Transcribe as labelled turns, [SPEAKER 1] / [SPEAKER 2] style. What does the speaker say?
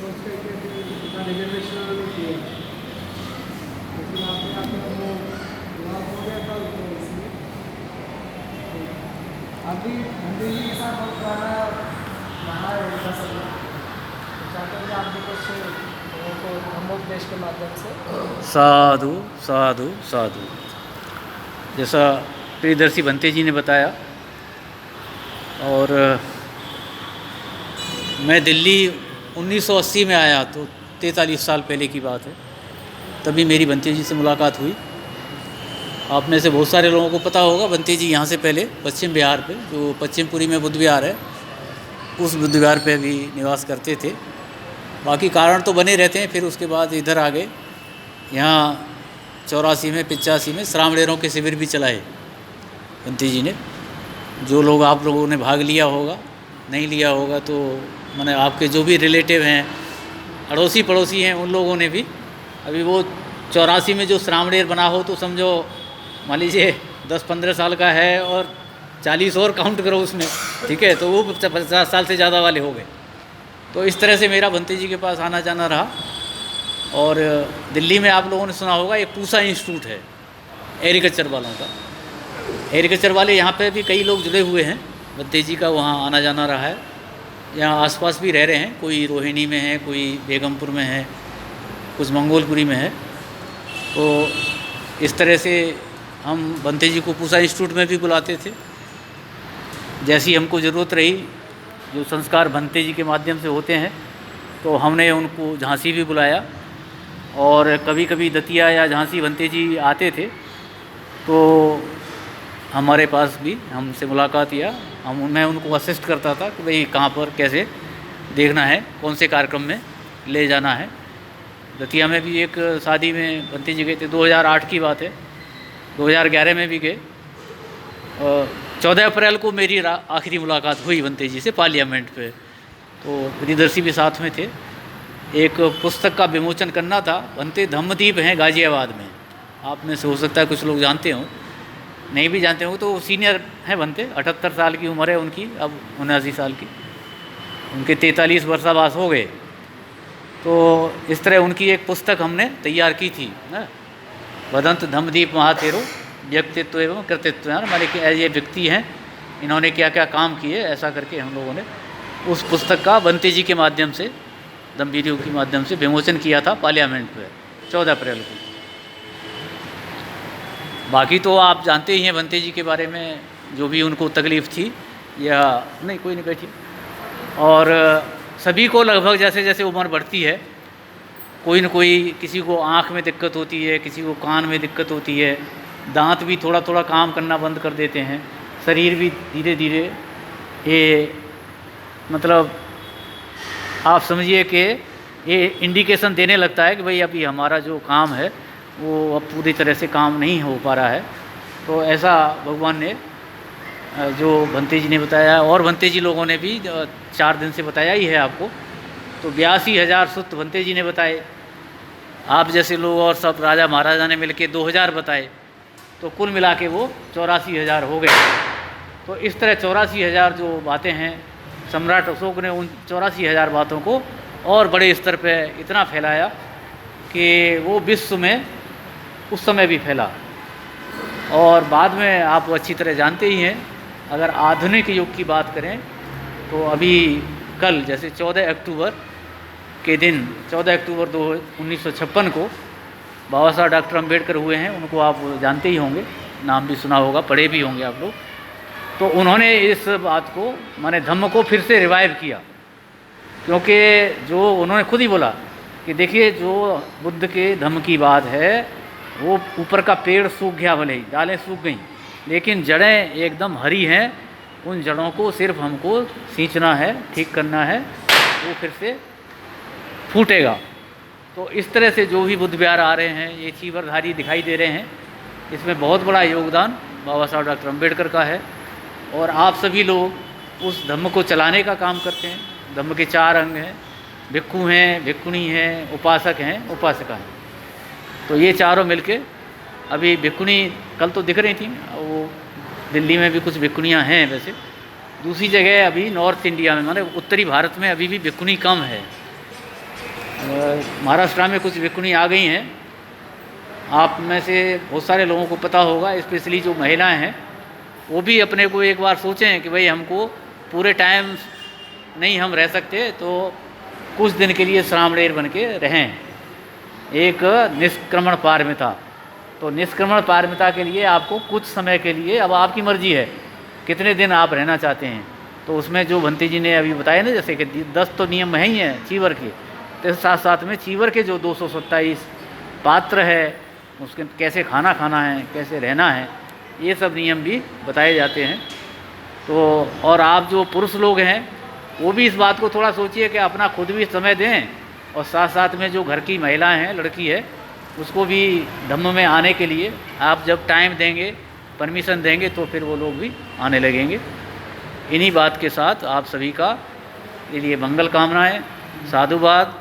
[SPEAKER 1] सोच रहे थे कि इतना रिजर्वेशन उन्होंने किया, लेकिन आपने आके वो लॉक हो गया था तो इसलिए अभी मंदिर जी के साथ बहुत पुराना रहा है उनका सब तो चाहते हैं कि आप भी कुछ लोगों को धर्मोपदेश के माध्यम से।
[SPEAKER 2] साधु साधु साधु। जैसा प्रियदर्शी भंते जी ने बताया, और मैं दिल्ली 1980 में आया, तो 43 साल पहले की बात है। तभी मेरी भंते जी से मुलाकात हुई। आप में से बहुत सारे लोगों को पता होगा, भंते जी यहाँ से पहले पश्चिम बिहार पे, जो पश्चिमपुरी में बुद्ध विहार है, उस बुद्ध विहार पे भी निवास करते थे। बाकी कारण तो बने रहते हैं। फिर उसके बाद इधर आ गए। यहाँ 84 में 85 में श्रामणेरों के शिविर भी चलाए भंते जी ने। जो लोग आप लोगों ने भाग लिया होगा, नहीं लिया होगा तो मैंने आपके जो भी रिलेटिव हैं, अड़ोसी पड़ोसी हैं, उन लोगों ने भी अभी वो 84 में जो श्रामणेर बना हो तो समझो, मान लीजिए 10-15 साल का है और 40 और काउंट करो उसमें, ठीक है, तो वो 50 साल से ज़्यादा वाले हो गए। तो इस तरह से मेरा भंते जी के पास आना जाना रहा। और दिल्ली में आप लोगों ने सुना होगा एक पूसा इंस्टीट्यूट है एग्रीकल्चर वालों का। एग्रीकल्चर वाले यहाँ पे भी कई लोग जुड़े हुए हैं, भंते जी का वहाँ आना जाना रहा है। यहाँ आसपास भी रह रहे हैं, कोई रोहिणी में है, कोई बेगमपुर में है, कुछ मंगोलपुरी में है। तो इस तरह से हम भंते जी को पूसा इंस्टीट्यूट में भी बुलाते थे। जैसी हमको ज़रूरत रही, जो संस्कार भंते जी के माध्यम से होते हैं, तो हमने उनको झांसी भी बुलाया। और कभी कभी दतिया या झांसी भंते जी आते थे तो हमारे पास भी हमसे मुलाकात किया। मैं उनको असिस्ट करता था कि भाई कहाँ पर कैसे देखना है, कौन से कार्यक्रम में ले जाना है। दतिया में भी एक शादी में भंते जी गए थे, 2008 की बात है। 2011 में भी गए। 14 अप्रैल को मेरी आखिरी मुलाकात हुई भंते जी से पार्लियामेंट पे। तो प्रियदर्शी भी साथ में थे। एक पुस्तक का विमोचन करना था। भंते धम्मदीप हैं गाज़ियाबाद में, आप में से हो सकता है कुछ लोग जानते हों, नहीं भी जानते हो। तो सीनियर हैं भंते, 78 साल की उम्र है उनकी, अब 79 साल की। उनके 43 वर्षावास हो गए। तो इस तरह उनकी एक पुस्तक हमने तैयार की थी ना, वदंत धम्मदीप महाथेरो व्यक्तित्व एवं कृतित्व, माने कि ये व्यक्ति हैं, इन्होंने क्या क्या काम किए, ऐसा करके हम लोगों ने उस पुस्तक का भंते जी के माध्यम से, दमवीरों के माध्यम से विमोचन किया था पार्लियामेंट पे 14 अप्रैल को। बाकी तो आप जानते ही हैं भंते जी के बारे में, जो भी उनको तकलीफ़ थी या नहीं, कोई नहीं बैठी। और सभी को लगभग जैसे जैसे उम्र बढ़ती है, कोई न कोई, किसी को आँख में दिक्कत होती है, किसी को कान में दिक्कत होती है, दांत भी थोड़ा थोड़ा काम करना बंद कर देते हैं, शरीर भी धीरे धीरे ये मतलब आप समझिए कि ये इंडिकेशन देने लगता है कि भाई अभी हमारा जो काम है वो अब पूरी तरह से काम नहीं हो पा रहा है। तो ऐसा भगवान ने जो भंते जी ने बताया, और भंते जी लोगों ने भी 4 दिन से बताया ही है आपको। तो 82,000 सुत भंते जी ने बताए, आप जैसे लोग और सब राजा महाराजा ने मिलके 2,000 बताए, तो कुल मिला के वो 84,000 हो गए। तो इस तरह 84,000 जो बातें हैं, सम्राट अशोक ने उन 84,000 बातों को और बड़े स्तर पे इतना फैलाया कि वो विश्व में उस समय भी फैला। और बाद में आप अच्छी तरह जानते ही हैं, अगर आधुनिक युग की बात करें तो अभी कल जैसे 14 अक्टूबर के दिन, 14 अक्टूबर 1956 को बाबा साहब डॉक्टर अम्बेडकर हुए हैं। उनको आप जानते ही होंगे, नाम भी सुना होगा, पढ़े भी होंगे आप लोग। तो उन्होंने इस बात को, माने धम्म को फिर से रिवाइव किया, क्योंकि जो उन्होंने खुद ही बोला कि देखिए जो बुद्ध के धम्म की बात है, वो ऊपर का पेड़ सूख गया, भले ही डालें सूख गई, लेकिन जड़ें एकदम हरी हैं। उन जड़ों को सिर्फ हमको सींचना है, ठीक करना है, वो फिर से फूटेगा। तो इस तरह से जो भी बुद्ध विहार आ रहे हैं, ये चीवरधारी दिखाई दे रहे हैं, इसमें बहुत बड़ा योगदान बाबा साहब डॉक्टर अम्बेडकर का है। और आप सभी लोग उस धम्म को चलाने का काम करते हैं। धम्म के 4 अंग हैं, भिक्खु हैं, भिक्खुणी हैं, उपासक हैं, उपासिका हैं। तो ये चारों मिलके, अभी भिक्खुणी कल तो दिख रही थी, वो दिल्ली में भी कुछ भिक्खुणियाँ हैं। वैसे दूसरी जगह अभी नॉर्थ इंडिया में, माने उत्तरी भारत में अभी भी भिक्खुणी कम है। महाराष्ट्र में कुछ भिक्षुणी आ गई हैं। आप में से बहुत सारे लोगों को पता होगा, स्पेशली जो महिलाएं हैं वो भी अपने को एक बार सोचें कि भाई हमको पूरे टाइम नहीं हम रह सकते, तो कुछ दिन के लिए श्रामणेर बन के रहें। एक निष्क्रमण पारमिता, तो निष्क्रमण पारमिता के लिए आपको कुछ समय के लिए, अब आपकी मर्जी है कितने दिन आप रहना चाहते हैं। तो उसमें जो भंती जी ने अभी बताया ना, जैसे कि 10 तो नियम है ही हैं चीवर के, तो साथ साथ में चीवर के जो 227 पात्र है, उसके कैसे खाना खाना है, कैसे रहना है, ये सब नियम भी बताए जाते हैं। तो और आप जो पुरुष लोग हैं वो भी इस बात को थोड़ा सोचिए कि अपना खुद भी समय दें, और साथ साथ में जो घर की महिलाएं हैं, लड़की है, उसको भी धम्म में आने के लिए आप जब टाइम देंगे, परमिशन देंगे, तो फिर वो लोग भी आने लगेंगे। इन्हीं बात के साथ आप सभी का के लिए मंगल कामनाएं, साधुवाद।